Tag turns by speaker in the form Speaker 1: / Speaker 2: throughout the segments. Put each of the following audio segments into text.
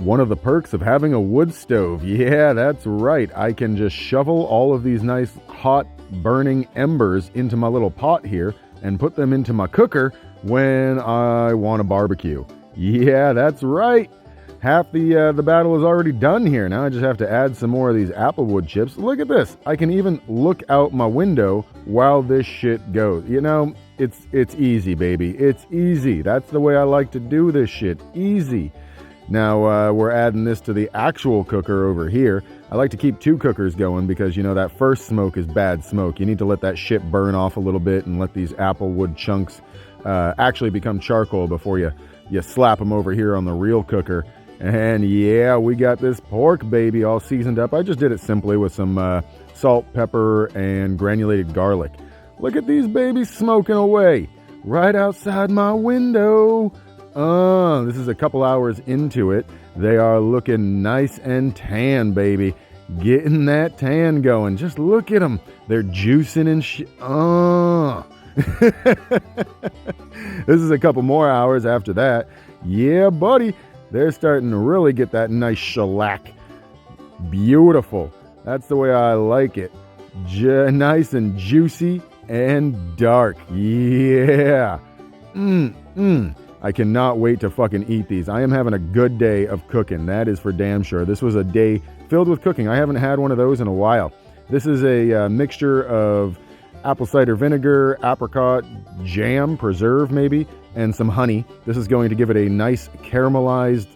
Speaker 1: One of the perks of having a wood stove. Yeah, that's right. I can just shovel all of these nice hot burning embers into my little pot here and put them into my cooker when I want to barbecue. Yeah, that's right. Half the battle is already done here. Now I just have to add some more of these applewood chips. Look at this. I can even look out my window while this shit goes. You know, it's easy, baby. It's easy. That's the way I like to do this shit. Easy. Now, we're adding this to the actual cooker over here. I like to keep two cookers going because, you know, that first smoke is bad smoke. You need to let that shit burn off a little bit and let these applewood chunks actually become charcoal before you slap them over here on the real cooker. And yeah, we got this pork, baby, all seasoned up. I just did it simply with some salt, pepper, and granulated garlic. Look at these babies smoking away right outside my window. This is a couple hours into it. They are looking nice and tan, baby. Getting that tan going. Just look at them. They're juicing and This is a couple more hours after that. Yeah, buddy. They're starting to really get that nice shellac. Beautiful. That's the way I like it. Nice and juicy and dark. Yeah. I cannot wait to fucking eat these. I am having a good day of cooking. That is for damn sure. This was a day filled with cooking. I haven't had one of those in a while. This is a mixture of apple cider vinegar, apricot jam, preserve maybe, and some honey. This is going to give it a nice caramelized,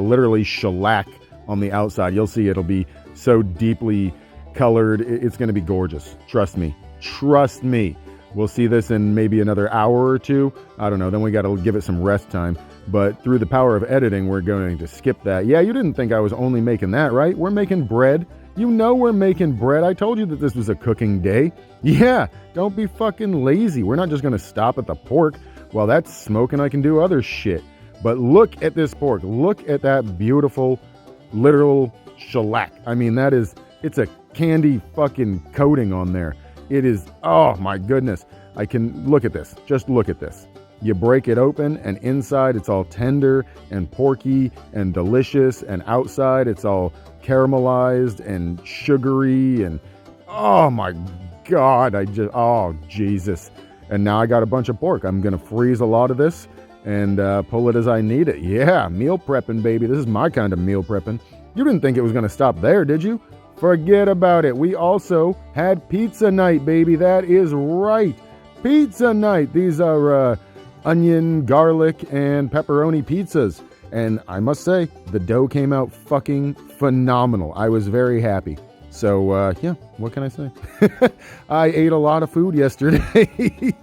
Speaker 1: literally shellac on the outside. You'll see it'll be so deeply colored. It's going to be gorgeous. Trust me. Trust me. We'll see this in maybe another hour or two. I don't know. Then we got to give it some rest time. But through the power of editing, we're going to skip that. Yeah, you didn't think I was only making that, right? We're making bread. You know we're making bread. I told you that this was a cooking day. Yeah, don't be fucking lazy. We're not just going to stop at the pork. While that's smoking, I can do other shit. But look at this pork. Look at that beautiful, literal shellac. I mean, it's a candy fucking coating on there. It is, oh my goodness. I can, look at this. Just look at this. You break it open and inside it's all tender and porky and delicious, and outside it's all caramelized and sugary and, oh my God, oh Jesus. And now I got a bunch of pork. I'm going to freeze a lot of this and pull it as I need it. Yeah, meal prepping, baby. This is my kind of meal prepping. You didn't think it was going to stop there, did you? Forget about it. We also had pizza night, baby. That is right. Pizza night. These are onion, garlic, and pepperoni pizzas. And I must say, the dough came out fucking phenomenal. I was very happy. So, yeah, what can I say? I ate a lot of food yesterday.